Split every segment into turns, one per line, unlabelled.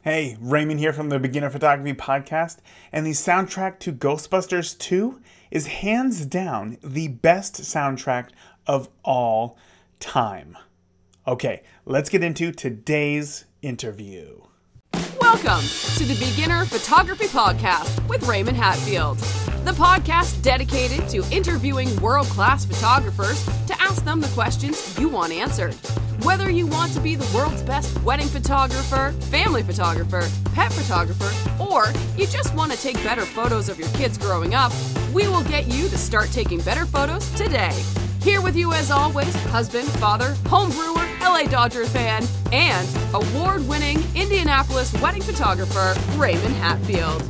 Hey, Raymond here from the Beginner Photography Podcast, and the soundtrack to Ghostbusters 2 is hands down the best soundtrack of all time. Okay, let's get into today's interview.
Welcome to the Beginner Photography Podcast with Raymond Hatfield, the podcast dedicated to interviewing world-class photographers to ask them the questions you want answered. Whether you want to be the world's best wedding photographer, family photographer, pet photographer, or you just want to take better photos of your kids growing up, we will get you to start taking better photos today. Here with you as always, husband, father, home brewer, LA Dodgers fan, and award-winning Indianapolis wedding photographer, Raymond Hatfield.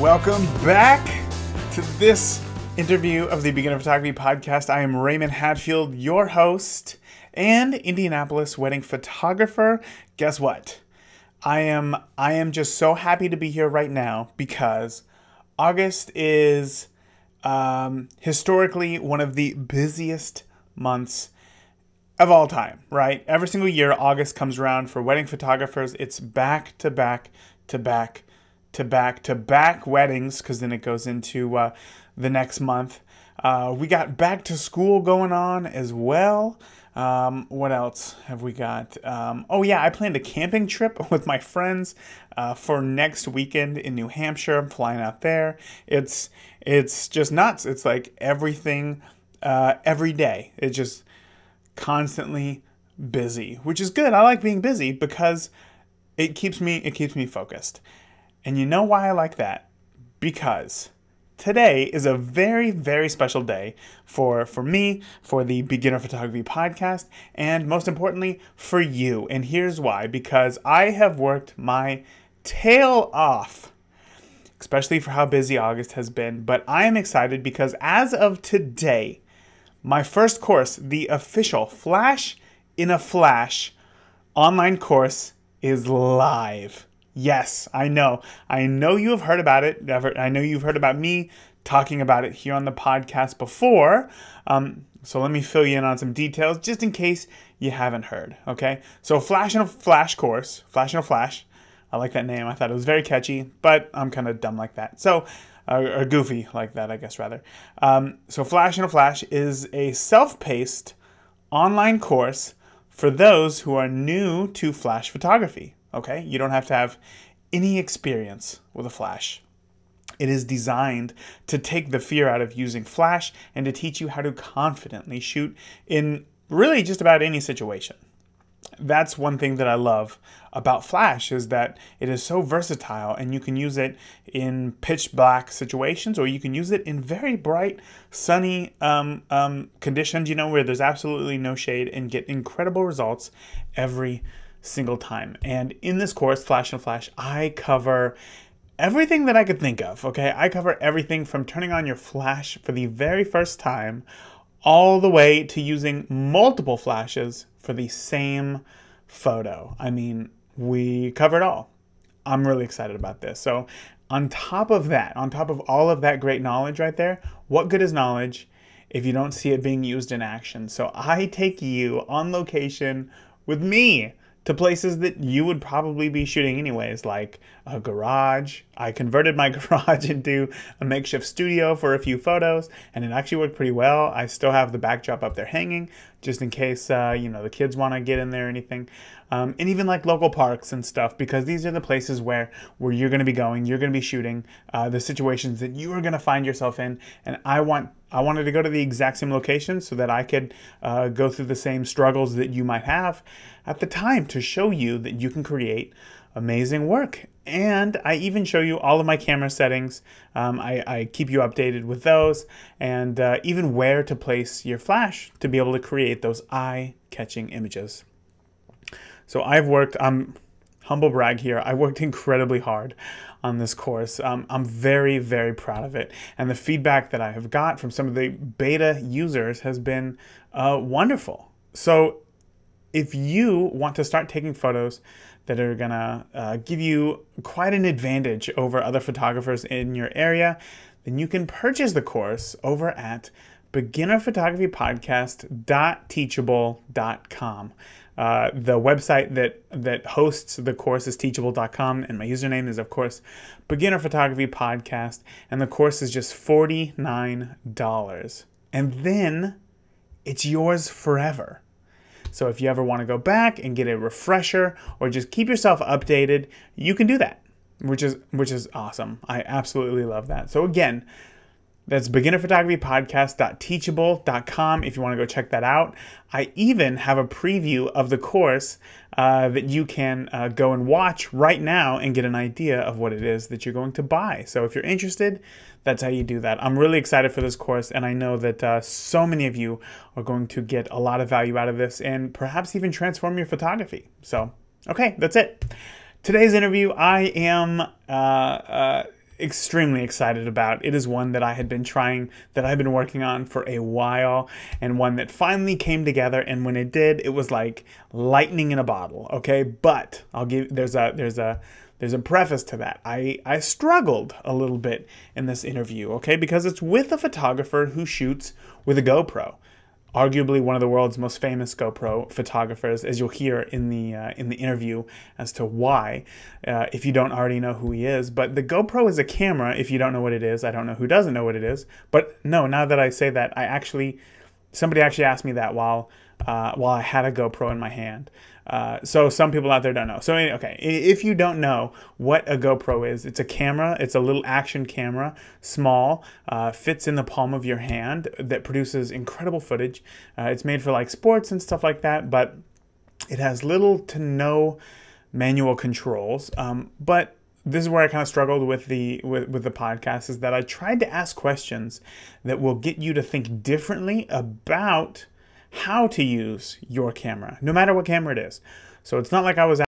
Welcome back to this interview of the Beginner Photography Podcast. I am Raymond Hatfield, your host and Indianapolis wedding photographer. Guess what? I am just so happy to be here right now because August is historically one of the busiest months of all time, right? Every single year, August comes around for wedding photographers. It's back to back to back to back to back weddings, because then it goes into the next month. We got back to school going on as well. What else have we got? Oh yeah, I planned a camping trip with my friends for next weekend in New Hampshire. I'm flying out there. It's just nuts. It's like everything, every day. It's just constantly busy, which is good. I like being busy because it keeps me focused. And you know why I like that? Because today is a very, very special day for me, for the Beginner Photography Podcast, and most importantly, for you. And here's why. Because I have worked my tail off, especially for how busy August has been. But I am excited because as of today, my first course, the official Flash in a Flash online course, is live. Yes, I know. I know you have heard about it. I know you've heard about me talking about it here on the podcast before. So let me fill you in on some details just in case you haven't heard. Okay. So Flash in a Flash course, Flash in a Flash. I like that name. I thought it was very catchy, but I'm kind of dumb like that. So, or goofy like that, I guess, rather. So Flash in a Flash is a self-paced online course for those who are new to Flash photography. Okay, you don't have to have any experience with a flash. It is designed to take the fear out of using flash and to teach you how to confidently shoot in really just about any situation. That's one thing that I love about flash, is that it is so versatile, and you can use it in pitch black situations, or you can use it in very bright, sunny conditions, where there's absolutely no shade, and get incredible results every single time. And in this course, Flash and Flash, I cover everything that I could think of. Okay, I cover everything from turning on your flash for the very first time all the way to using multiple flashes for the same photo. I mean, we cover it all. I'm really excited about this. So on top of that, on top of all of that great knowledge right there, what good is knowledge if you don't see it being used in action? So I take you on location with me to places that you would probably be shooting anyways, like a garage. I converted my garage into a makeshift studio for a few photos, and it actually worked pretty well. I still have the backdrop up there hanging, just in case, the kids want to get in there or anything. And even like local parks and stuff, because these are the places where you're going to be going, you're going to be shooting, the situations that you are going to find yourself in. And I wanted to go to the exact same location so that I could go through the same struggles that you might have at the time, to show you that you can create amazing work. And I even show you all of my camera settings. I keep you updated with those, and even where to place your flash to be able to create those eye-catching images. So I'm humble brag here, I worked incredibly hard on this course. I'm very, very proud of it. And the feedback that I have got from some of the beta users has been wonderful. So if you want to start taking photos that are gonna give you quite an advantage over other photographers in your area, then you can purchase the course over at beginnerphotographypodcast.teachable.com. The website that hosts the course is teachable.com, and my username is, of course, Beginner Photography Podcast, and the course is just $49. And then it's yours forever. So if you ever want to go back and get a refresher or just keep yourself updated, you can do that, which is awesome. I absolutely love that. So again, that's beginnerphotographypodcast.teachable.com if you want to go check that out. I even have a preview of the course that you can go and watch right now and get an idea of what it is that you're going to buy. So if you're interested, that's how you do that. I'm really excited for this course, and I know that so many of you are going to get a lot of value out of this and perhaps even transform your photography. So, okay, that's it. Today's interview, I am extremely excited about. It is one that I've been working on for a while, and one that finally came together, and when it did, it was like lightning in a bottle, okay? But there's a preface to that. I struggled a little bit in this interview, okay? Because it's with a photographer who shoots with a GoPro. Arguably one of the world's most famous GoPro photographers, as you'll hear in the interview as to why, if you don't already know who he is. But the GoPro is a camera. If you don't know what it is, I don't know who doesn't know what it is. But no, now that I say that, somebody actually asked me that while I had a GoPro in my hand. So some people out there don't know. So okay, if you don't know what a GoPro is, it's a camera. It's a little action camera, small, fits in the palm of your hand, that produces incredible footage. It's made for like sports and stuff like that, but it has little to no manual controls. But this is where I kind of struggled with the podcast, is that I tried to ask questions that will get you to think differently about how to use your camera, no matter what camera it is. So it's not like I was asking,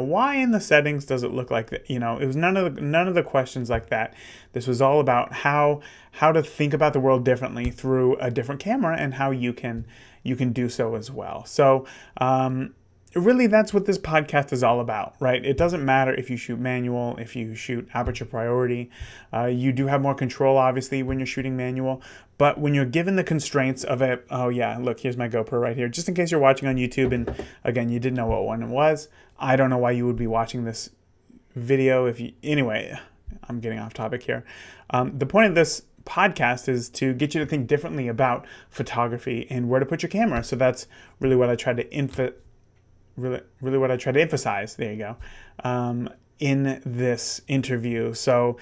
why in the settings does it look like that? It was none of the questions like that. This was all about how to think about the world differently through a different camera, and how you can do so as well. So really, that's what this podcast is all about, right? It doesn't matter if you shoot manual, if you shoot aperture priority. You do have more control, obviously, when you're shooting manual. But when you're given the constraints of it, oh yeah, look, here's my GoPro right here. Just in case you're watching on YouTube and, again, you didn't know what one it was. I don't know why you would be watching this video anyway, I'm getting off topic here. The point of this podcast is to get you to think differently about photography and where to put your camera. So that's really what I tried to emphasize, there you go, in this interview. So,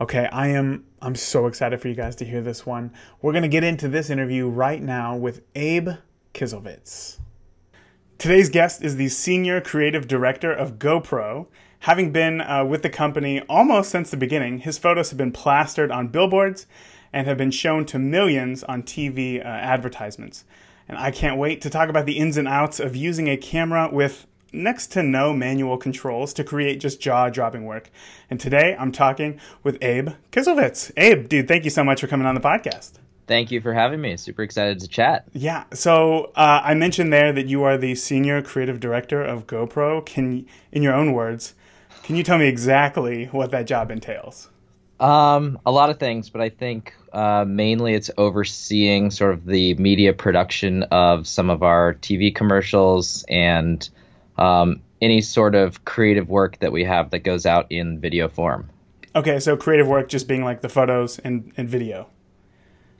okay, I'm so excited for you guys to hear this one. We're going to get into this interview right now with Abe Kislevits. Today's guest is the Senior Creative Director of GoPro. Having been with the company almost since the beginning, his photos have been plastered on billboards and have been shown to millions on TV advertisements. And I can't wait to talk about the ins and outs of using a camera with next to no manual controls to create just jaw-dropping work. And today I'm talking with Abe Kislevits. Abe, dude, thank you so much for coming on the podcast.
Thank you for having me. Super excited to chat.
Yeah, so I mentioned there that you are the Senior Creative Director of GoPro. In your own words, can you tell me exactly what that job entails?
A lot of things, but I think mainly it's overseeing sort of the media production of some of our TV commercials and any sort of creative work that we have that goes out in video form.
Okay, so creative work just being like the photos and video.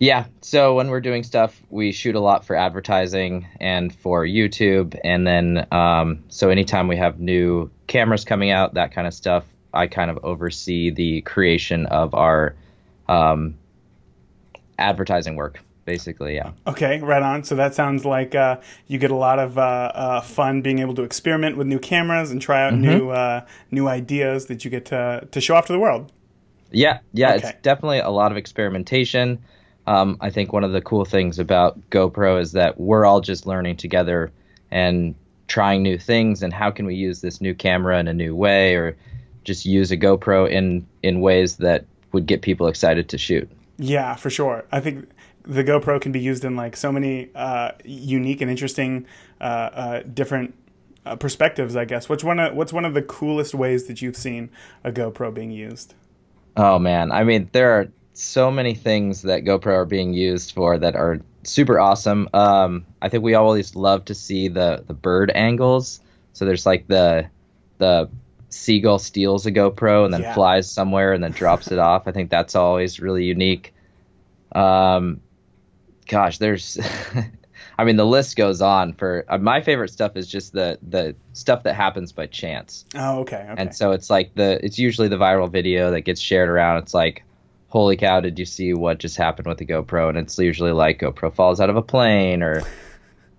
Yeah, so when we're doing stuff, we shoot a lot for advertising and for YouTube, and then so anytime we have new cameras coming out, that kind of stuff, I kind of oversee the creation of our advertising work, basically, yeah. Okay,
right on. So that sounds like you get a lot of fun being able to experiment with new cameras and try out new ideas that you get to show off to the world.
Yeah, okay. It's definitely a lot of experimentation. I think one of the cool things about GoPro is that we're all just learning together and trying new things, and how can we use this new camera in a new way, or just use a GoPro in ways that would get people excited to shoot. Yeah, for sure. I think the GoPro can be used in like so many unique and interesting different perspectives, I guess. What's one of the coolest ways that you've seen a GoPro being used? Oh man, I mean, there are so many things that GoPro are being used for that are super awesome. I think we always love to see the bird angles. So there's like the seagull steals a GoPro and then flies somewhere and then drops it off. I think that's always really unique. Gosh, there's, I mean, the list goes on. For my favorite stuff is just the stuff that happens by chance.
Oh, okay.
And so it's like it's usually the viral video that gets shared around. It's like, holy cow, did you see what just happened with the GoPro? And it's usually like GoPro falls out of a plane, or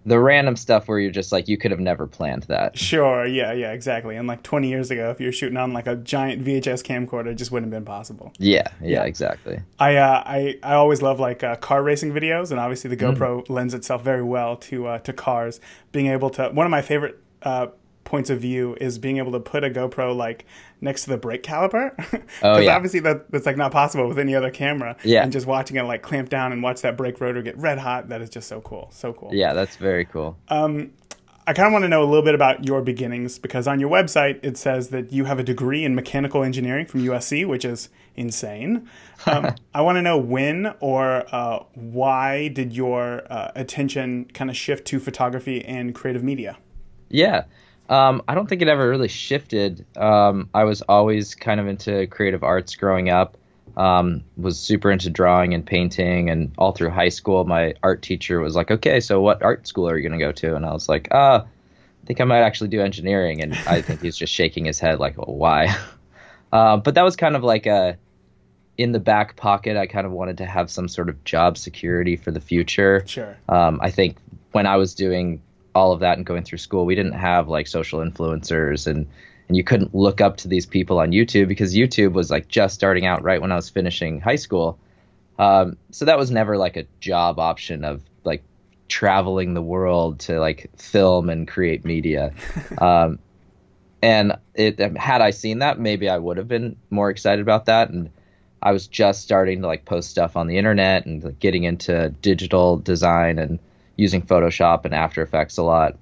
the random stuff where you're just like, you could have never planned that.
Sure, yeah, exactly. And like 20 years ago, if you're shooting on like a giant VHS camcorder, it just wouldn't have been possible.
Yeah, exactly.
I always love like car racing videos, and obviously the GoPro lends itself very well to cars. Being able to, one of my favorite points of view is being able to put a GoPro like next to the brake caliper. Because obviously that's like not possible with any other camera.
Yeah.
And just watching it like clamp down and watch that brake rotor get red hot, that is just so cool. So cool.
Yeah, that's very cool.
I kind of want to know a little bit about your beginnings, because on your website it says that you have a degree in mechanical engineering from USC, which is insane. I want to know when or why did your attention kind of shift to photography and creative media?
Yeah. I don't think it ever really shifted. I was always kind of into creative arts growing up, was super into drawing and painting, and all through high school, my art teacher was like, okay, so what art school are you going to go to? And I was like, I think I might actually do engineering. And I think he's just shaking his head like, well, why? But that was kind of like in the back pocket. I kind of wanted to have some sort of job security for the future.
Sure.
I think when I was doing all of that and going through school, we didn't have like social influencers, and you couldn't look up to these people on YouTube, because YouTube was like just starting out right when I was finishing high school. So that was never like a job option of like traveling the world to like film and create media. And had I seen that, maybe I would have been more excited about that. And I was just starting to like post stuff on the internet and like, getting into digital design and using Photoshop and After Effects a lot.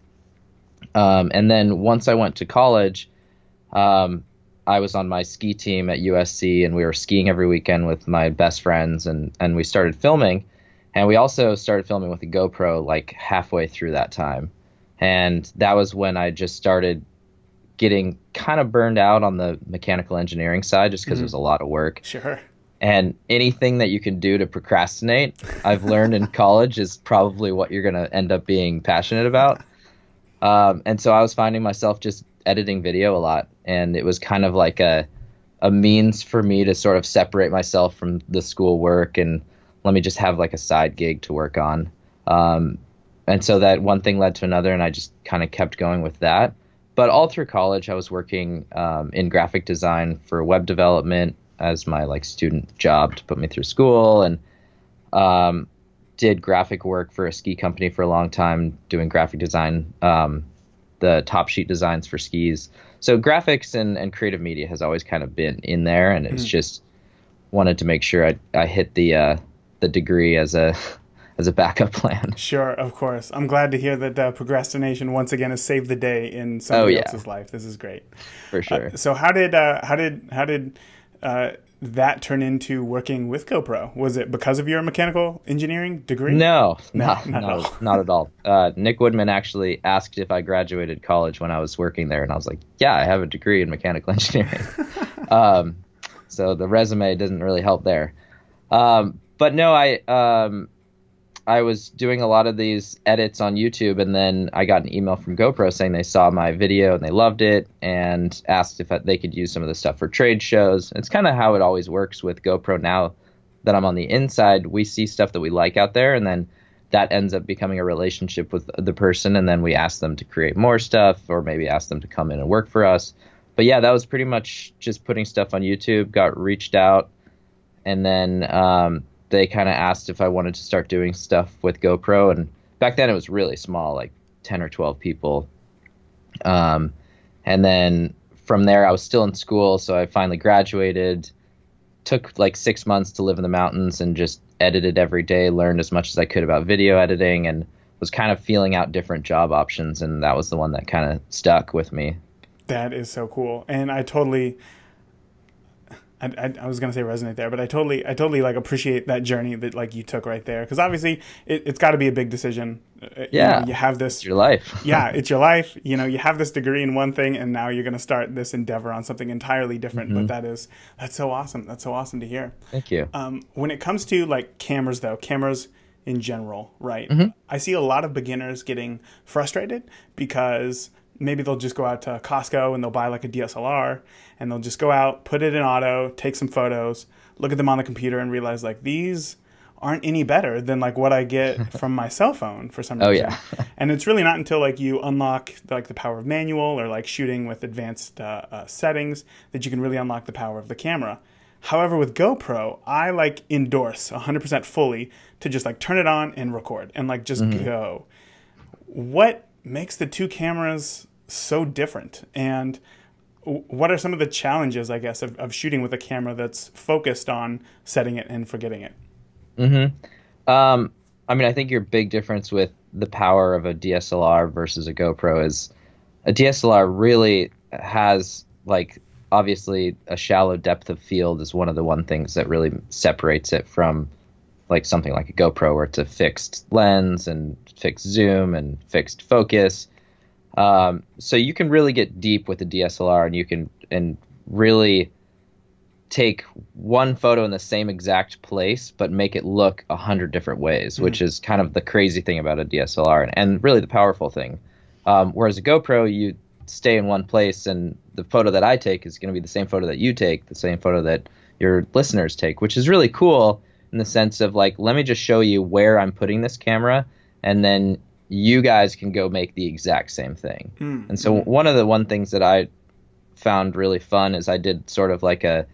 And then once I went to college, I was on my ski team at USC, and we were skiing every weekend with my best friends, and we started filming. And we also started filming with a GoPro like halfway through that time. And that was when I just started getting kind of burned out on the mechanical engineering side, just because it was a lot of work.
Sure.
And anything that you can do to procrastinate, I've learned in college, is probably what you're going to end up being passionate about. And so I was finding myself just editing video a lot. And it was kind of like a means for me to sort of separate myself from the school work and let me just have like a side gig to work on. And so that one thing led to another, and I just kind of kept going with that. But all through college, I was working in graphic design for web development as my like student job to put me through school, and did graphic work for a ski company for a long time, doing graphic design, the top sheet designs for skis. So graphics and creative media has always kind of been in there, and it's just wanted to make sure I hit the degree as a backup plan.
Sure, of course. I'm glad to hear that procrastination once again has saved the day in somebody else's life. This is great.
For sure.
So how did that turn into working with GoPro? Was it because of your mechanical engineering degree?
No, not at all. Nick Woodman actually asked if I graduated college when I was working there, and I was like, yeah, I have a degree in mechanical engineering. So the resume doesn't really help there. But no, I was doing a lot of these edits on YouTube, and then I got an email from GoPro saying they saw my video and they loved it and asked if they could use some of the stuff for trade shows. It's kind of how it always works with GoPro now that I'm on the inside. We see stuff that we like out there, and then that ends up becoming a relationship with the person, and then we ask them to create more stuff or maybe ask them to come in and work for us. But yeah, that was pretty much just putting stuff on YouTube, got reached out, and then they kind of asked if I wanted to start doing stuff with GoPro. And back then it was really small, like 10 or 12 people. And then from there I was still in school. So I finally graduated, took like 6 months to live in the mountains and just edited every day, learned as much as I could about video editing, and was kind of feeling out different job options. And that was the one that kind of stuck with me.
That is so cool. And I I was gonna say resonate there, but I totally like appreciate that journey that like you took right there, because obviously it's got to be a big decision.
Yeah,
you have this.
It's your life.
Yeah, it's your life. You know, you have this degree in one thing, and now you're gonna start this endeavor on something entirely different. But that's so awesome. That's so awesome to hear.
Thank you.
When it comes to like cameras, though, cameras in general, right? I see a lot of beginners getting frustrated because maybe they'll just go out to Costco and they'll buy like a DSLR and they'll just go out, put it in auto, take some photos, look at them on the computer and realize like these aren't any better than like what I get from my cell phone for some reason.
Oh yeah.
And it's really not until like you unlock like the power of manual or like shooting with advanced settings that you can really unlock the power of the camera. However, with GoPro, I like endorse 100% fully to just like turn it on and record and like just go. What makes the two cameras so different, and what are some of the challenges, I guess, of shooting with a camera that's focused on setting it and forgetting it?
I mean, I think your big difference with the power of a DSLR versus a GoPro is a DSLR really has, like, obviously a shallow depth of field is one of the things that really separates it from like something like a GoPro where it's a fixed lens and fixed zoom and fixed focus. So you can really get deep with the DSLR, and you can really take one photo in the same exact place, but make it look 100 different ways, which is kind of the crazy thing about a DSLR and really the powerful thing. Whereas a GoPro, you stay in one place, and the photo that I take is going to be the same photo that you take, the same photo that your listeners take, which is really cool in the sense of like, let me just show you where I'm putting this camera, and then you guys can go make the exact same thing. And so one of the things that I found really fun is I did sort of like a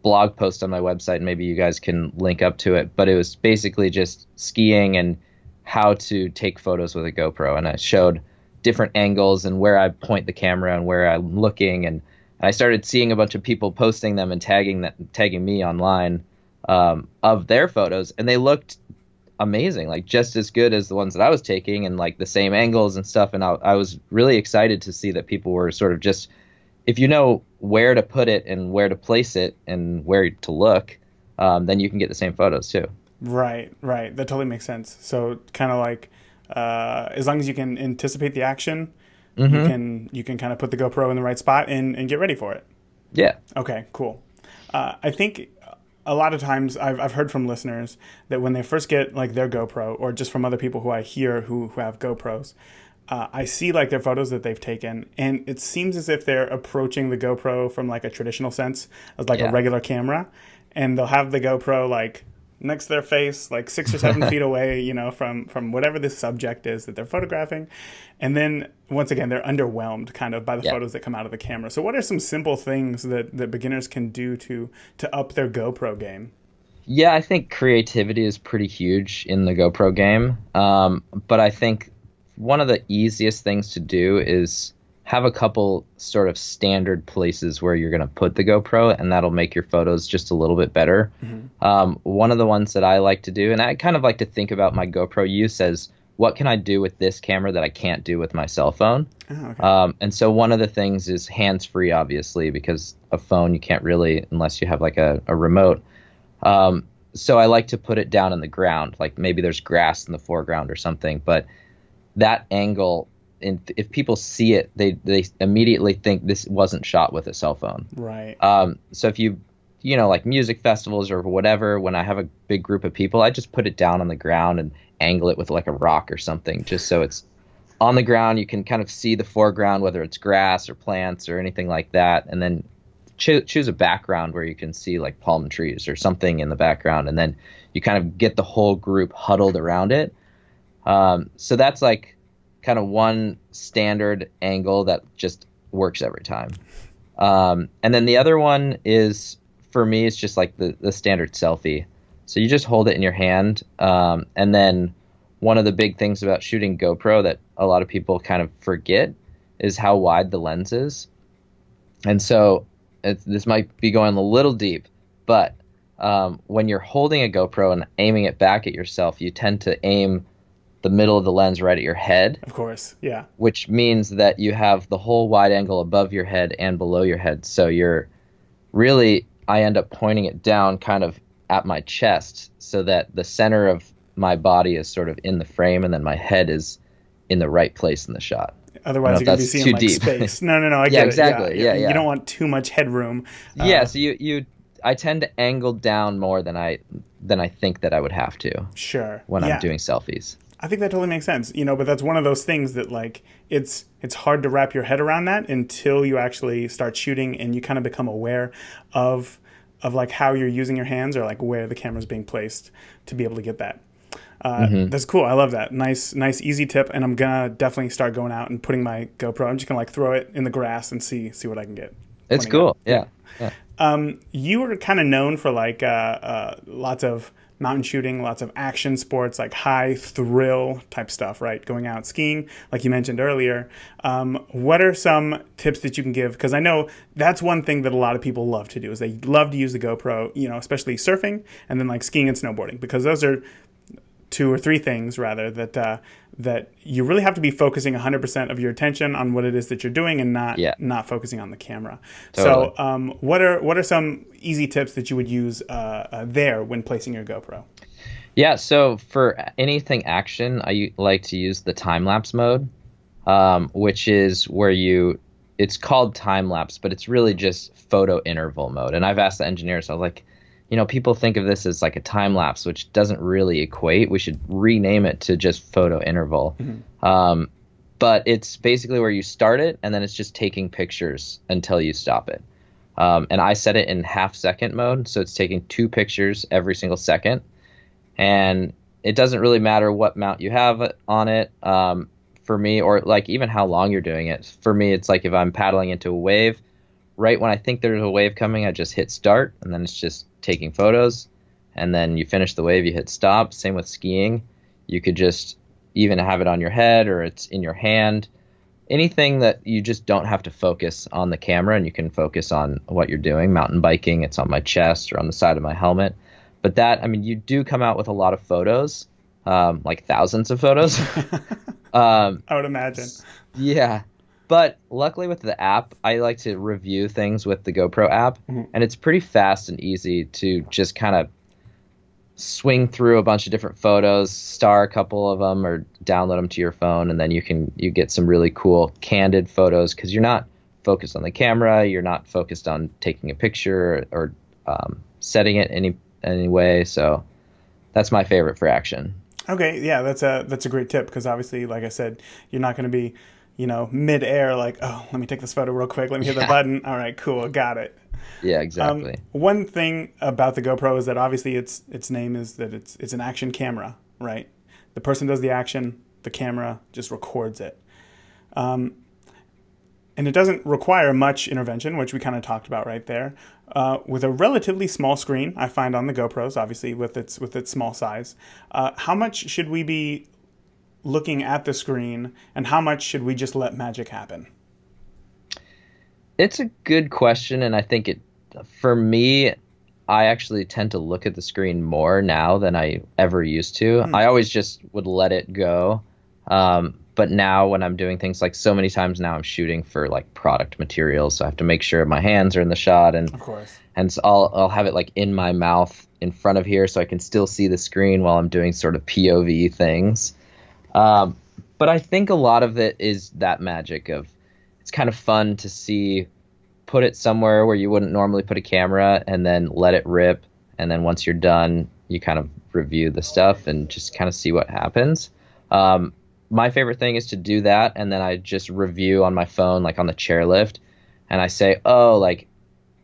blog post on my website, and maybe you guys can link up to it, but it was basically just skiing and how to take photos with a GoPro. And I showed different angles and where I point the camera and where I'm looking. And I started seeing a bunch of people posting them and tagging me online of their photos, and they looked amazing, like just as good as the ones that I was taking, and like the same angles and stuff. And I was really excited to see that people were sort of just, if you know where to put it and where to place it and where to look, then you can get the same photos too. Right.
That totally makes sense. So kind of like, as long as you can anticipate the action, you can kind of put the GoPro in the right spot and get ready for it.
Yeah.
Okay, cool. I think a lot of times I've heard from listeners that when they first get like their GoPro, or just from other people who I hear who have GoPros, I see like their photos that they've taken, and it seems as if they're approaching the GoPro from like a traditional sense as like a regular camera, and they'll have the GoPro like next to their face, like 6 or 7 feet away, you know, from whatever the subject is that they're photographing. And then once again, they're underwhelmed kind of by the photos that come out of the camera. So what are some simple things that beginners can do to up their GoPro game?
Yeah, I think creativity is pretty huge in the GoPro game. But I think one of the easiest things to do is have a couple sort of standard places where you're going to put the GoPro, and that'll make your photos just a little bit better. One of the ones that I like to do, and I kind of like to think about my GoPro use as, what can I do with this camera that I can't do with my cell phone? And so one of the things is hands-free, obviously, because a phone you can't really, unless you have like a remote. So I like to put it down in the ground, like maybe there's grass in the foreground or something, but that angle, if people see it, they immediately think this wasn't shot with a cell phone.
Right.
So if you know, like music festivals or whatever, when I have a big group of people, I just put it down on the ground and angle it with like a rock or something, just so it's on the ground. You can kind of see the foreground, whether it's grass or plants or anything like that. And then choose a background where you can see like palm trees or something in the background. And then you kind of get the whole group huddled around it. So that's like kind of one standard angle that just works every time. And then the other one is, for me, it's just like the standard selfie. So you just hold it in your hand. And then one of the big things about shooting GoPro that a lot of people kind of forget is how wide the lens is. And so this might be going a little deep, but when you're holding a GoPro and aiming it back at yourself, you tend to aim the middle of the lens right at your head.
Of course, yeah.
Which means that you have the whole wide angle above your head and below your head. So you're really I end up pointing it down kind of at my chest so that the center of my body is sort of in the frame and then my head is in the right place in the shot.
Otherwise, you're going to be seeing like space. No, I get
yeah,
it.
Exactly. Yeah.
You don't want too much headroom.
So I tend to angle down more than I think that I would have to.
Sure.
When I'm doing selfies.
I think that totally makes sense. But that's one of those things that like it's hard to wrap your head around that until you actually start shooting and you kind of become aware of like how you're using your hands or like where the camera's being placed to be able to get that. That's cool. I love that. Nice, easy tip. And I'm gonna definitely start going out and putting my GoPro. I'm just gonna like throw it in the grass and see what I can get.
It's cool. Yeah.
You were kind of known for like lots of mountain shooting, lots of action sports, like high thrill type stuff, right? Going out skiing, like you mentioned earlier. What are some tips that you can give? Because I know that's one thing that a lot of people love to do is they love to use the GoPro, especially surfing and then like skiing and snowboarding, because those are two or three things rather that you really have to be focusing 100% of your attention on what it is that you're doing and not focusing on the camera. Totally. So what are some easy tips that you would use there when placing your GoPro?
Yeah, so for anything action, I like to use the time-lapse mode, which is where it's called time-lapse, but it's really just photo interval mode. And I've asked the engineers, I was like, people think of this as like a time lapse, which doesn't really equate. We should rename it to just photo interval. Mm-hmm. But it's basically where you start it, and then it's just taking pictures until you stop it. And I set it in half-second mode, so it's taking 2 pictures every single second. And it doesn't really matter what mount you have on it for me, or like even how long you're doing it. For me, it's like if I'm paddling into a wave, right when I think there's a wave coming, I just hit start, and then it's just taking photos, and then you finish the wave, you hit stop. Same with skiing. You could just even have it on your head or it's in your hand. Anything that you just don't have to focus on the camera and you can focus on what you're doing. Mountain biking, it's on my chest or on the side of my helmet. But you do come out with a lot of photos, like thousands of photos.
I would imagine.
Yeah. But luckily with the app, I like to review things with the GoPro app, and it's pretty fast and easy to just kind of swing through a bunch of different photos, star a couple of them, or download them to your phone, and then you get some really cool candid photos because you're not focused on the camera, you're not focused on taking a picture or setting it any way. So that's my favorite for action.
Okay, yeah, that's a great tip because obviously, like I said, you're not going to be mid-air, like, oh, let me take this photo real quick. Let me hit the button. All right, cool, got it.
Yeah, exactly.
One thing about the GoPro is that obviously its name is that it's an action camera, right? The person does the action, the camera just records it. And it doesn't require much intervention, which we kind of talked about right there. With a relatively small screen, I find on the GoPros, obviously with its small size, how much should we be looking at the screen, and how much should we just let magic happen?
It's a good question, and I think for me, I actually tend to look at the screen more now than I ever used to. I always just would let it go. But now when I'm doing things like so many times now I'm shooting for like product materials, so I have to make sure my hands are in the shot, and
of course,
and so I'll have it like in my mouth in front of here so I can still see the screen while I'm doing sort of POV things. But I think a lot of it is that magic of it's kind of fun to put it somewhere where you wouldn't normally put a camera and then let it rip. And then once you're done, you kind of review the stuff and just kind of see what happens. My favorite thing is to do that. And then I just review on my phone, like on the chairlift, and I say, oh, like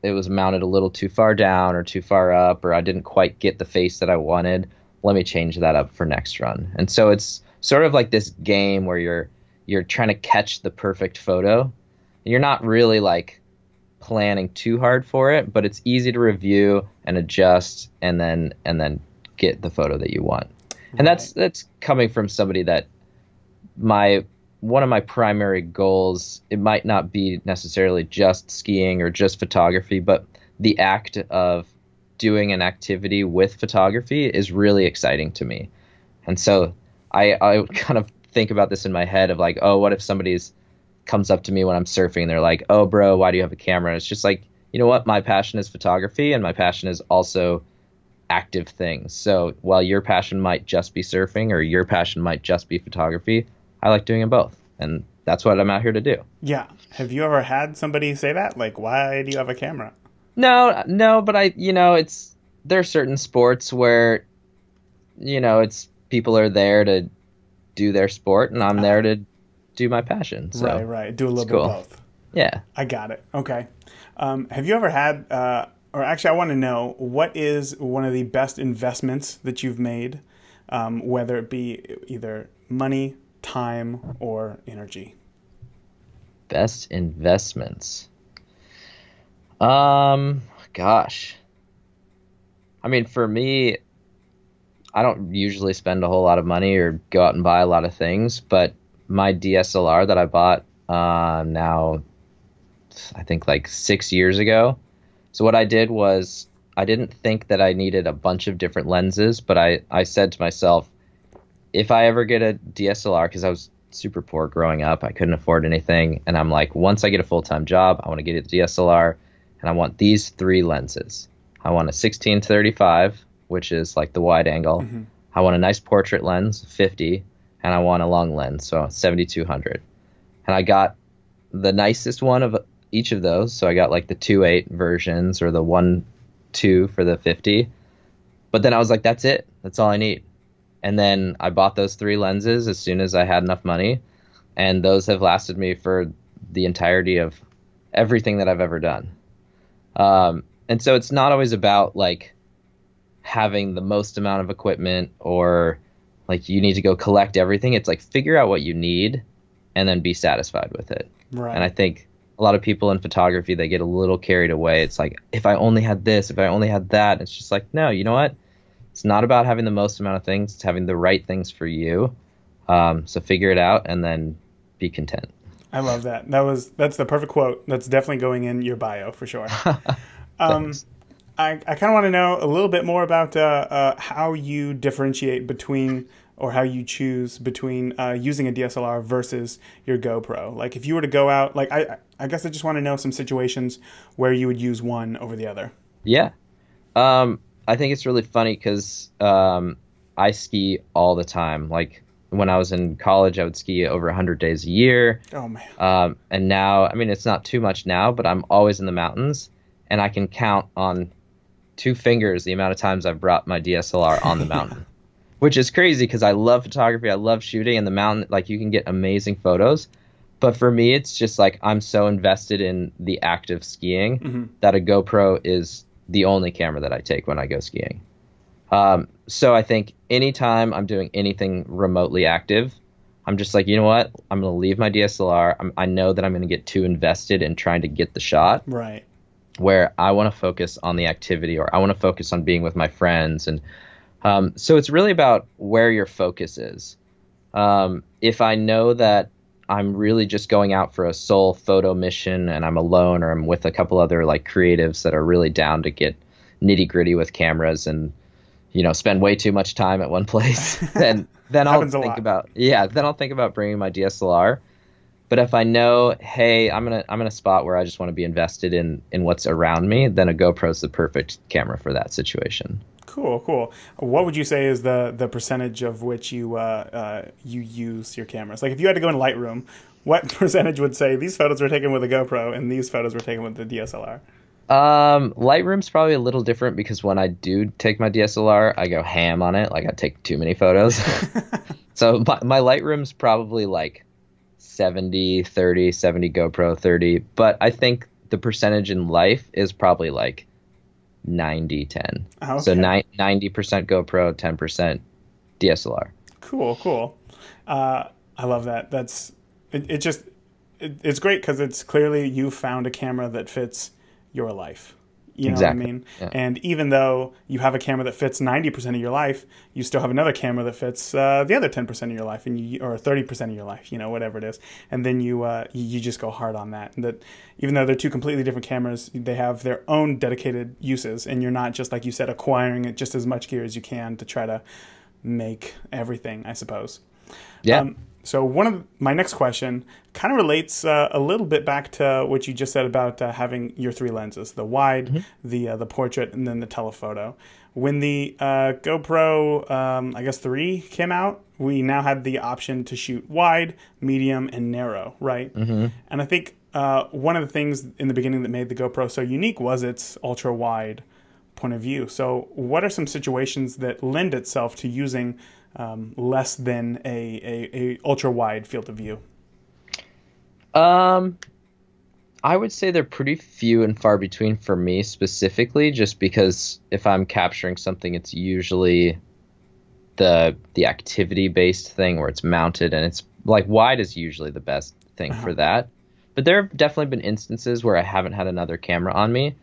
it was mounted a little too far down or too far up, or I didn't quite get the face that I wanted. Let me change that up for next run. And so it's sort of like this game where you're trying to catch the perfect photo. And you're not really like planning too hard for it, but it's easy to review and adjust and then get the photo that you want. Right. And that's coming from somebody that one of my primary goals, it might not be necessarily just skiing or just photography, but the act of doing an activity with photography is really exciting to me. And so I kind of think about this in my head of like, oh, what if somebody's comes up to me when I'm surfing and they're like, oh, bro, why do you have a camera? It's just like, you know what, my passion is photography and my passion is also active things. So while your passion might just be surfing or your passion might just be photography, I like doing them both. And that's what I'm out here to do.
Yeah. Have you ever had somebody say that? Like, why do you have a camera?
No, but there are certain sports where, it's people are there to do their sport and I'm there to do my passion. So
right. Do a little bit of both.
Yeah.
I got it. Okay. Have you ever had, or actually I want to know, what is one of the best investments that you've made, whether it be either money, time, or energy?
Best investments. Gosh. I mean, for me, I don't usually spend a whole lot of money or go out and buy a lot of things, but my DSLR that I bought now, I think like 6 years ago. So what I did was I didn't think that I needed a bunch of different lenses, but I said to myself, if I ever get a DSLR, because I was super poor growing up, I couldn't afford anything. And I'm like, once I get a full-time job, I want to get a DSLR and I want these 3 lenses. I want a 16-35, which is like the wide angle. Mm-hmm. I want a nice portrait lens, 50, and I want a long lens, so 7200. And I got the nicest one of each of those. So I got like the 2.8 versions or the 1.2 for the 50. But then I was like, that's it. That's all I need. And then I bought those 3 lenses as soon as I had enough money. And those have lasted me for the entirety of everything that I've ever done. And so it's not always about like having the most amount of equipment or like you need to go collect everything. It's like figure out what you need and then be satisfied with it.
Right.
And I think a lot of people in photography, they get a little carried away. It's like, if I only had this, if I only had that. It's just like, no, you know what? It's not about having the most amount of things. It's having the right things for you. So figure it out and then be content.
I love that. That's the perfect quote. That's definitely going in your bio for sure. I kind of want to know a little bit more about how you differentiate between, or how you choose between using a DSLR versus your GoPro. Like if you were to go out, like I guess I just want to know some situations where you would use one over the other.
Yeah. I think it's really funny because I ski all the time. Like when I was in college, I would ski over 100 days a year.
Oh, man.
And now, I mean, it's not too much now, but I'm always in the mountains. And I can count on 2 fingers the amount of times I've brought my DSLR on the mountain, which is crazy because I love photography. I love shooting in the mountain. Like you can get amazing photos. But for me, it's just like I'm so invested in the act of skiing that a GoPro is the only camera that I take when I go skiing. So I think anytime I'm doing anything remotely active, I'm just like, you know what? I'm going to leave my DSLR. I know that I'm going to get too invested in trying to get the shot.
Right.
Where I want to focus on the activity or I want to focus on being with my friends. And so it's really about where your focus is. If I know that I'm really just going out for a sole photo mission and I'm alone or I'm with a couple other like creatives that are really down to get nitty gritty with cameras and, spend way too much time at one place, then I'll think about bringing my DSLR. But if I know, hey, I'm in a spot where I just want to be invested in what's around me, then a GoPro is the perfect camera for that situation.
Cool. What would you say is the percentage of which you use your cameras? Like if you had to go in Lightroom, what percentage would say these photos were taken with a GoPro and these photos were taken with the DSLR?
Lightroom's probably a little different because when I do take my DSLR, I go ham on it. Like I take too many photos. So my Lightroom's probably like 70-30, 70 GoPro, 30. But I think the percentage in life is probably like 90-10. Okay. So 90% GoPro, 10% DSLR.
Cool. I love that. It's great because it's clearly you found a camera that fits your life. You know
exactly.
What I mean?
Yeah.
And even though you have a camera that fits 90% of your life, you still have another camera that fits the other 10% of your life, or 30% of your life, whatever it is. And then you just go hard on that. And that even though they're 2 completely different cameras, they have their own dedicated uses. And you're not just, like you said, acquiring just as much gear as you can to try to make everything, I suppose.
Yeah.
So one of my next question kind of relates a little bit back to what you just said about having your 3 lenses: the wide, the portrait, and then the telephoto. When the GoPro, I guess 3 came out, we now had the option to shoot wide, medium, and narrow, right? And I think one of the things in the beginning that made the GoPro so unique was its ultra wide point of view. So what are some situations that lend itself to using less than a ultra wide field of view?
I would say they're pretty few and far between for me specifically, just because if I'm capturing something, it's usually the activity based thing where it's mounted, and it's like wide is usually the best thing for that. But there have definitely been instances where I haven't had another camera on me.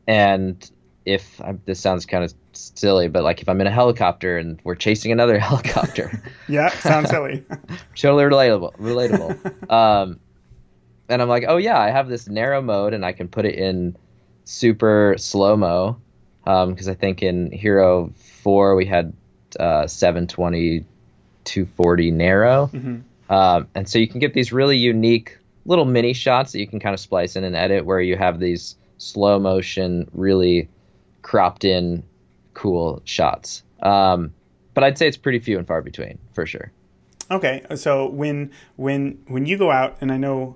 And if this sounds kind of silly, but like if I'm in a helicopter and we're chasing another helicopter.
Yeah, sounds silly.
Totally relatable. And I'm like, oh yeah, I have this narrow mode and I can put it in super slow-mo. Because I think in Hero 4 we had 720, 240 narrow. And so you can get these really unique little mini shots that you can kind of splice in and edit, where you have these slow motion, really cropped in cool shots. But I'd say it's pretty few and far between for sure.
Okay. So when you go out, and I know,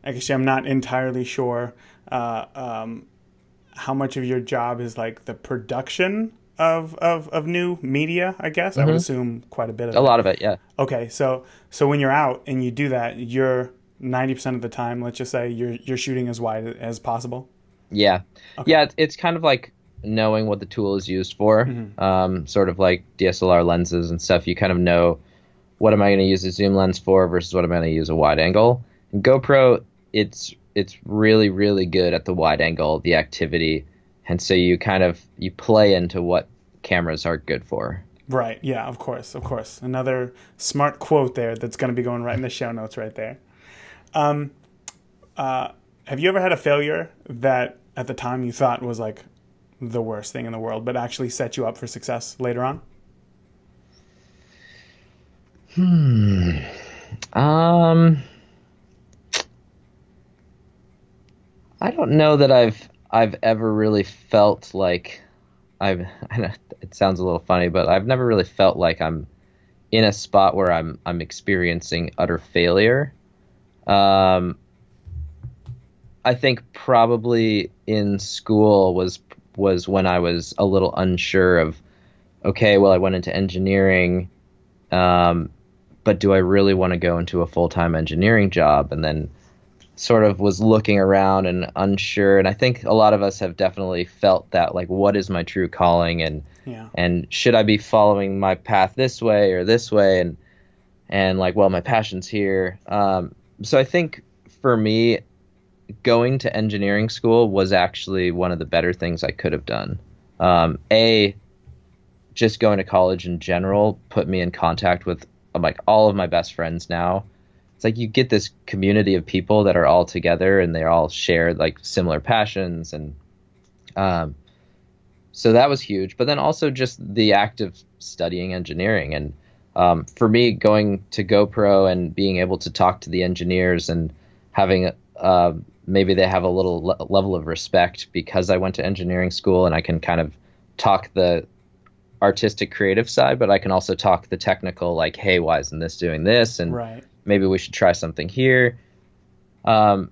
actually I'm not entirely sure how much of your job is like the production of new media, I guess. I would assume quite a bit of it.
A lot of it, yeah.
Okay. So when you're out and you do that, you're 90% of the time, let's just say, you're shooting as wide as possible.
Yeah.
Okay.
Yeah, it's kind of like knowing what the tool is used for. Sort of like DSLR lenses and stuff. You kind of know, what am I going to use a zoom lens for versus what am I going to use a wide angle. And GoPro, it's really, really good at the wide angle, the activity. And so you play into what cameras are good for. Right.
Yeah, of course. Another smart quote there that's going to be going right in the show notes right there. Have you ever had a failure that at the time you thought was like the worst thing in the world, but actually set you up for success later on?
I don't know that I've ever really felt like I know it sounds a little funny, but I've never really felt like I'm in a spot where I'm experiencing utter failure. I think probably in school was when I was a little unsure of, okay, well, I went into engineering, but do I really want to go into a full-time engineering job? And then sort of was looking around and unsure. And I think a lot of us have definitely felt that, like, what is my true calling? And should I be following my path this way or this way? And like, well, my passion's here. So I think for me, going to engineering school was actually one of the better things I could have done. Just going to college in general put me in contact with like all of my best friends now. It's like you get this community of people that are all together and they're all shared like similar passions. And so that was huge. But then also just the act of studying engineering. And for me, going to GoPro and being able to talk to the engineers and having maybe they have a little level of respect because I went to engineering school, and I can kind of talk the artistic creative side, but I can also talk the technical, like, hey, why isn't this doing this? And maybe we should try something here. So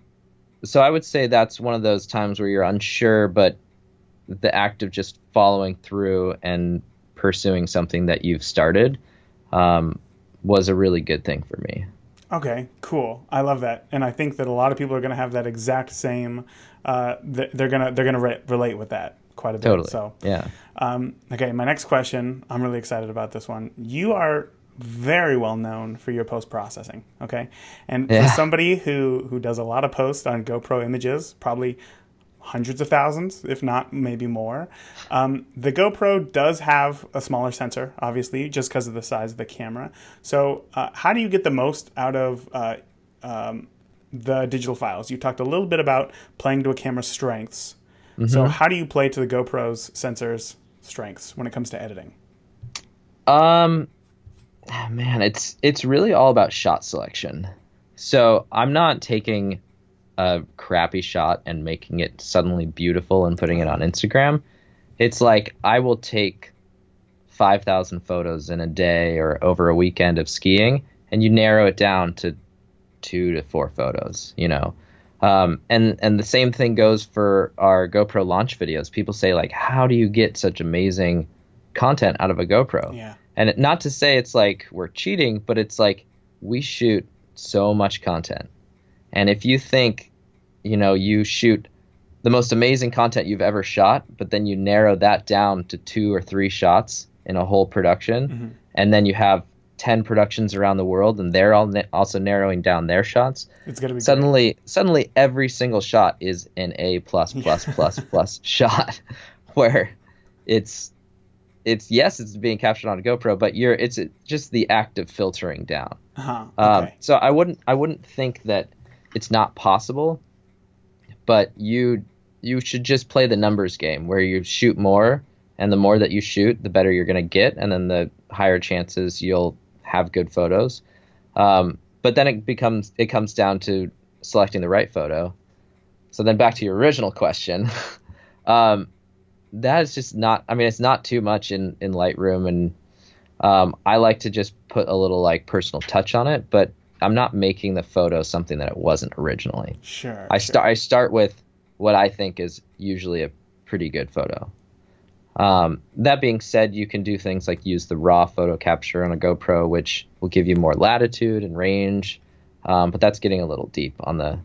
I would say that's one of those times where you're unsure, but the act of just following through and pursuing something that you've started was a really good thing for me.
Okay, cool. I love that, and I think that a lot of people are going to have that exact same. They're gonna relate with that quite a bit.
Totally.
So
yeah.
Okay, my next question. I'm really excited about this one. You are very well known for your post processing. Okay, and for somebody who does a lot of posts on GoPro images, probably hundreds of thousands, if not maybe more. The GoPro does have a smaller sensor, obviously, just because of the size of the camera. So how do you get the most out of the digital files? You talked a little bit about playing to a camera's strengths. So how do you play to the GoPro's sensor's strengths when it comes to editing?
Man, it's really all about shot selection. So I'm not taking a crappy shot and making it suddenly beautiful and putting it on Instagram. It's like I will take 5,000 photos in a day or over a weekend of skiing, and you narrow it down to 2 to 4 photos, you know. And the same thing goes for our GoPro launch videos. People say, like, how do you get such amazing content out of a GoPro?
Yeah.
And not to say it's like we're cheating, but it's like we shoot so much content. And if you think, you know, you shoot the most amazing content you've ever shot, but then you narrow that down to 2 or 3 shots in a whole production, and then you have 10 productions around the world, and they're all also narrowing down their shots.
It's gonna be
suddenly every single shot is an A+++ shot, where it's yes, it's being captured on a GoPro, but it's just the act of filtering down.
Okay.
So I wouldn't think that it's not possible, but you should just play the numbers game where you shoot more, and the more that you shoot, the better you're going to get, and then the higher chances you'll have good photos. But then it comes down to selecting the right photo. So then back to your original question. That is just not, I mean, it's not too much in Lightroom, and I like to just put a little like personal touch on it, but I'm not making the photo something that it wasn't originally.
Sure.
I start with what I think is usually a pretty good photo. That being said, you can do things like use the raw photo capture on a GoPro, which will give you more latitude and range, but that's getting a little deep on the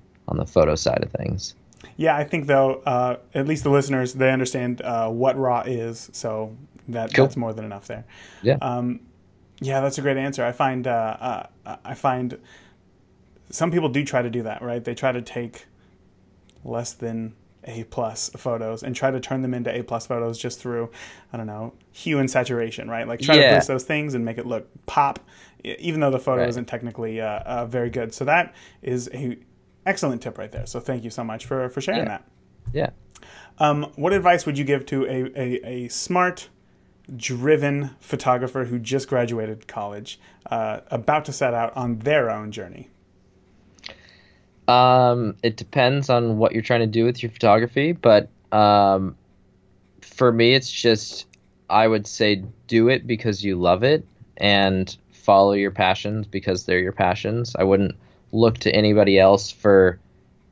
photo side of things.
Yeah, I think though, at least the listeners, they understand what RAW is, so that's more than enough there.
Yeah.
Yeah, that's a great answer. I find some people do try to do that, right? They try to take less than A+ photos and try to turn them into A+ photos just through, I don't know, hue and saturation, right? Like try to boost those things and make it look pop, even though the photo isn't technically very good. So that is a excellent tip right there. So thank you so much for sharing that.
Yeah.
What advice would you give to a smart, driven photographer who just graduated college, about to set out on their own journey?
It depends on what you're trying to do with your photography, but for me, it's just, I would say do it because you love it and follow your passions because they're your passions. I wouldn't look to anybody else for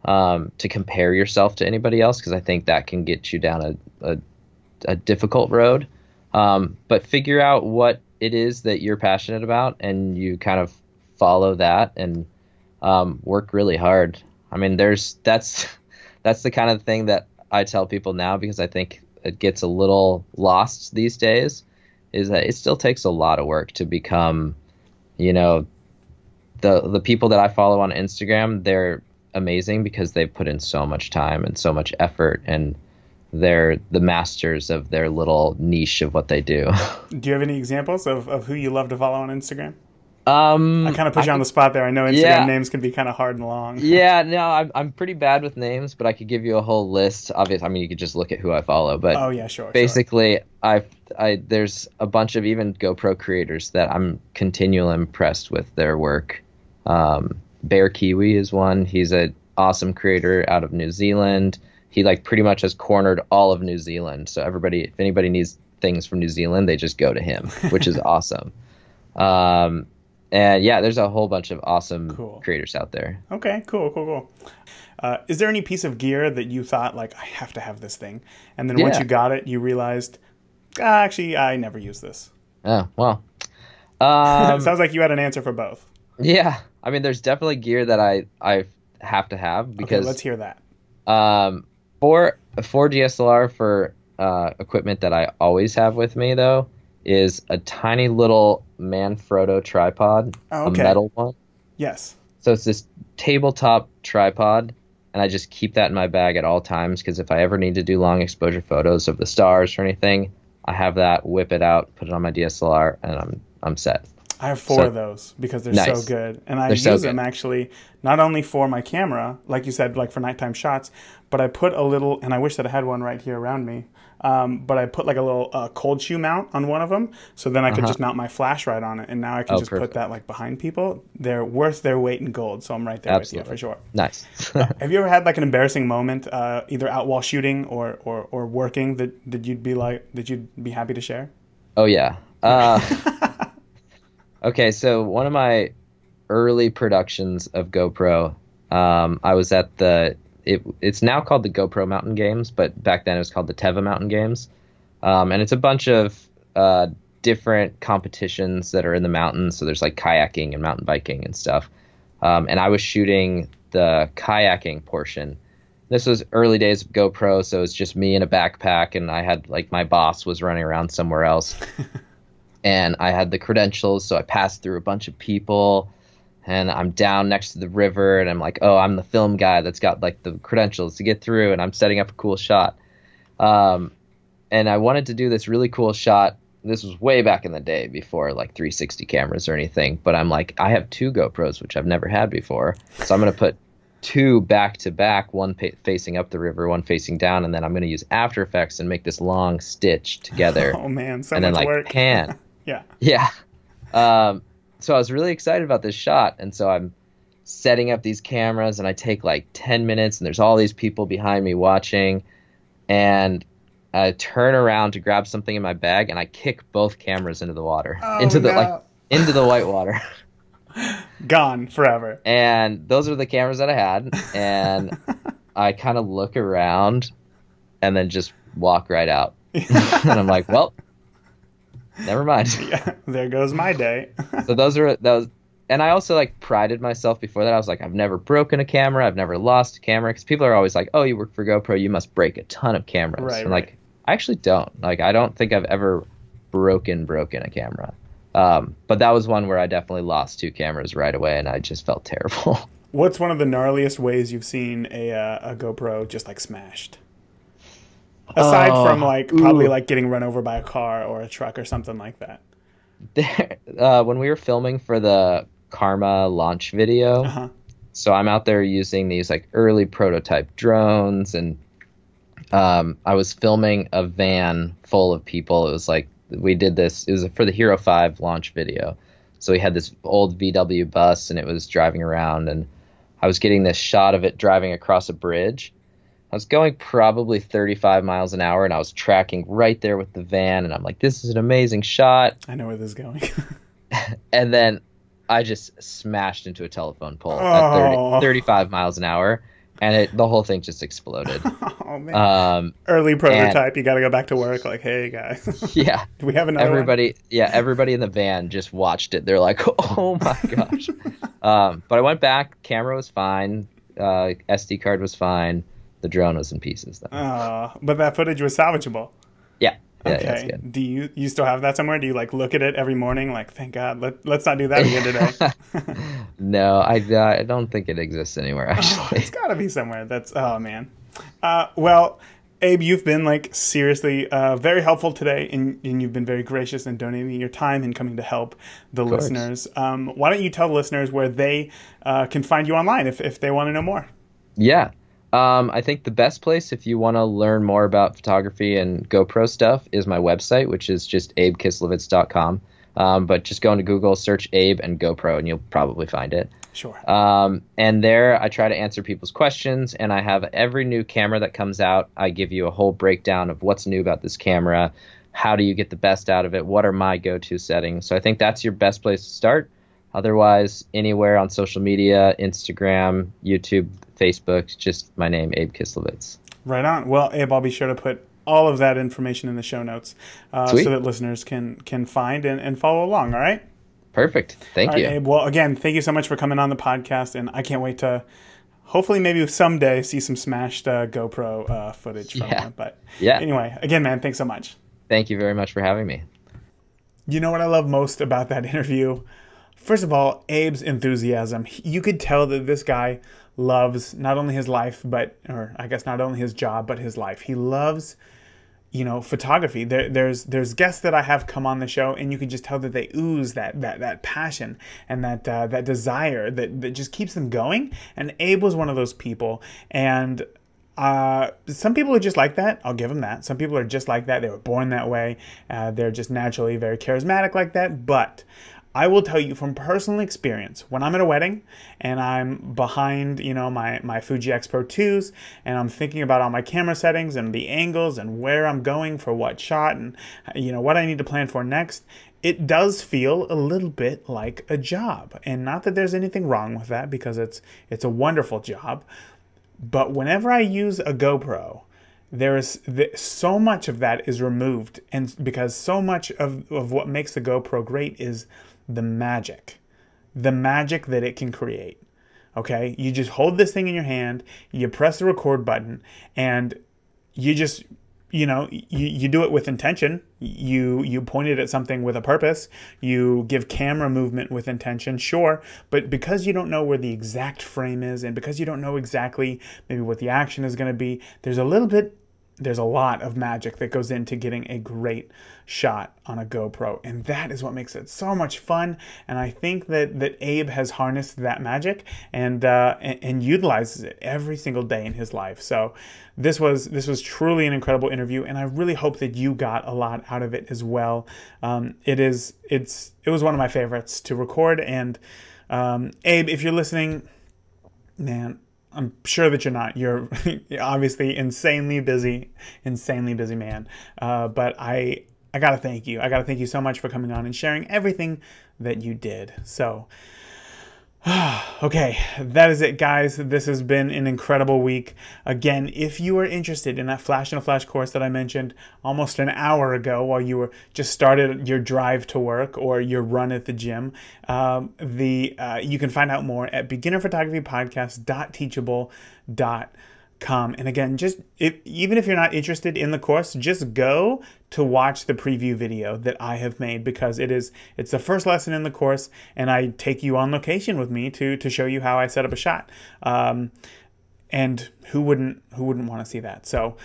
to compare yourself to anybody else, because I think that can get you down a difficult road. But figure out what it is that you're passionate about, and you kind of follow that and work really hard. I mean, that's the kind of thing that I tell people now, because I think it gets a little lost these days, is that it still takes a lot of work to become, you know, the people that I follow on Instagram. They're amazing because they put in so much time and so much effort, and they're the masters of their little niche of what they do. Do
you have any examples of who you love to follow on Instagram? I kind of put you on the spot there. I know Instagram names can be kind of hard and long.
Yeah, no, I'm pretty bad with names, but I could give you a whole list. Obviously, I mean, you could just look at who I follow. But
oh yeah, sure.
Basically, there's a bunch of even GoPro creators that I'm continually impressed with their work. Bear Kiwi is one. He's an awesome creator out of New Zealand. He like pretty much has cornered all of New Zealand. So if anybody needs things from New Zealand, they just go to him, which is awesome. And yeah, there's a whole bunch of awesome creators out there.
Okay, cool. Is there any piece of gear that you thought, like, I have to have this thing, and then once you got it, you realized, actually, I never use this?
Oh, well.
Sounds like you had an answer for both.
Yeah. I mean, there's definitely gear that I have to have, because...
Okay, let's hear that.
For DSLR, for equipment that I always have with me, though, is a tiny little Manfrotto Tripod, a metal one.
Yes.
So it's this tabletop tripod, and I just keep that in my bag at all times, because if I ever need to do long exposure photos of the stars or anything, I have that, whip it out, put it on my DSLR, and I'm set.
I have 4 of those because they're so good. And I use them actually not only for my camera, like you said, like for nighttime shots, but I put a little, and I wish that I had one right here around me, but I put like a little cold shoe mount on one of them, so then I could just mount my flash right on it, and now I can just put that like behind people. They're worth their weight in gold, so I'm right there with you for sure.
Nice.
Have you ever had like an embarrassing moment, either out while shooting or working, that you'd be happy to share?
Oh yeah. Okay, so one of my early productions of GoPro, I was at it's now called the GoPro Mountain Games, but back then it was called the Teva Mountain Games. And it's a bunch of different competitions that are in the mountains. So there's like kayaking and mountain biking and stuff. And I was shooting the kayaking portion. This was early days of GoPro, so it was just me in a backpack, and I had like my boss was running around somewhere else. And I had the credentials, so I passed through a bunch of people. And I'm down next to the river, and I'm like, oh, I'm the film guy that's got like the credentials to get through, and I'm setting up a cool shot. And I wanted to do this really cool shot. This was way back in the day before like 360 cameras or anything. But I'm like, I have 2 GoPros, which I've never had before. So I'm going to put 2 back to back, one facing up the river, one facing down, and then I'm going to use After Effects and make this long stitch together.
Oh man, so
and
much
then like
work.
pan.
Yeah.
So I was really excited about this shot, and so I'm setting up these cameras, and I take like 10 minutes, and there's all these people behind me watching, and I turn around to grab something in my bag, and I kick both cameras into the water, into the white water.
Gone forever.
And those are the cameras that I had, and I kind of look around, and then just walk right out, and I'm like, well. Never mind.
Yeah, there goes my day.
So those, and I also like prided myself before that. I was like, I've never broken a camera. I've never lost a camera. Because people are always like, oh, you work for GoPro, you must break a ton of cameras.
Right,
and like, I actually don't. Like, I don't think I've ever broken a camera. But that was one where I definitely lost 2 cameras right away, and I just felt terrible.
What's one of the gnarliest ways you've seen a GoPro just like smashed? Aside from like probably like getting run over by a car or a truck or something like that.
When we were filming for the Karma launch video, so I'm out there using these like early prototype drones, and I was filming a van full of people. It was like we did this. It was for the Hero 5 launch video. So we had this old VW bus, and it was driving around, and I was getting this shot of it driving across a bridge. I was going probably 35 miles an hour, and I was tracking right there with the van, and I'm like, this is an amazing shot.
I know where this is going.
And then I just smashed into a telephone pole at 35 miles an hour, and the whole thing just exploded.
Oh, man. Early prototype, you got to go back to work, like, hey, guys.
Yeah.
Do we have another one?
Yeah, everybody in the van just watched it. They're like, oh, my gosh. But I went back. Camera was fine. SD card was fine. The drone was in pieces, though.
But that footage was salvageable.
Yeah.
Okay.
Yeah, that's good.
Do you still have that somewhere? Do you like look at it every morning? Like, thank God, let's not do that again today.
No, I don't think it exists anywhere. Actually,
it's got to be somewhere. Oh man. Well, Abe, you've been like seriously very helpful today, and you've been very gracious in donating your time and coming to help the listeners. Why don't you tell the listeners where they can find you online if they want to know more?
Yeah. I think the best place if you want to learn more about photography and GoPro stuff is my website, which is just abekislevits.com. But just go into Google, search Abe and GoPro, and you'll probably find it.
Sure.
And there I try to answer people's questions, and I have every new camera that comes out. I give you a whole breakdown of what's new about this camera. How do you get the best out of it? What are my go-to settings? So I think that's your best place to start. Otherwise, anywhere on social media, Instagram, YouTube, Facebook, just my name, Abe Kislevits.
Right on. Well, Abe, I'll be sure to put all of that information in the show notes so that listeners can find and follow along, all right?
Perfect. Thank you.
Abe, well, again, thank you so much for coming on the podcast, and I can't wait to hopefully maybe someday see some smashed GoPro footage from you. But anyway, again, man, thanks so much.
Thank you very much for having me.
You know what I love most about that interview? First of all, Abe's enthusiasm. You could tell that this guy loves not only his life, or I guess not only his job, but his life. He loves photography. There's guests that I have come on the show, and you can just tell that they ooze that passion and that desire that just keeps them going. And Abe was one of those people. And some people are just like that. I'll give them that. Some people are just like that. They were born that way. They're just naturally very charismatic like that. But I will tell you from personal experience, when I'm at a wedding and I'm behind, my Fuji X Pro 2s, and I'm thinking about all my camera settings and the angles and where I'm going for what shot and, what I need to plan for next, it does feel a little bit like a job. And not that there's anything wrong with that, because it's a wonderful job. But whenever I use a GoPro, so much of that is removed, and because so much of what makes the GoPro great is the magic that it can create. Okay, you just hold this thing in your hand, you press the record button, and you just you do it with intention. You point it at something with a purpose. You give camera movement with intention, sure, but because you don't know where the exact frame is, and because you don't know exactly maybe what the action is going to be, there's a lot of magic that goes into getting a great shot on a GoPro. And that is what makes it so much fun. And I think that Abe has harnessed that magic and utilizes it every single day in his life. So this was truly an incredible interview, and I really hope that you got a lot out of it as well. It was one of my favorites to record. And Abe, if you're listening, man, I'm sure that you're not. You're obviously insanely busy man. But I gotta thank you. I gotta thank you so much for coming on and sharing everything that you did. So, okay, that is it, guys. This has been an incredible week. Again, if you are interested in that Flash in a Flash course that I mentioned almost an hour ago while you were just started your drive to work or your run at the gym, you can find out more at beginnerphotographypodcast.teachable.com. And again, even if you're not interested in the course, just go to watch the preview video that I have made, because it's the first lesson in the course, and I take you on location with me to show you how I set up a shot. And who wouldn't want to see that? So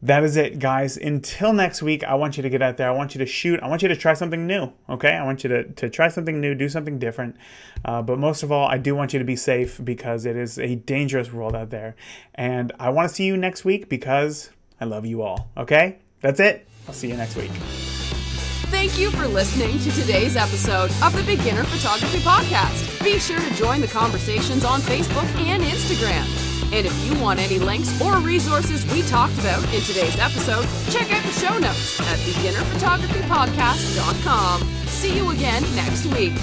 that is it, guys. Until next week, I want you to get out there. I want you to shoot. I want you to try something new, okay? I want you to try something new, do something different. But most of all, I do want you to be safe, because it is a dangerous world out there. And I want to see you next week, because I love you all, okay? That's it. I'll see you next week.
Thank you for listening to today's episode of the Beginner Photography Podcast. Be sure to join the conversations on Facebook and Instagram. And if you want any links or resources we talked about in today's episode, check out the show notes at beginnerphotographypodcast.com. See you again next week.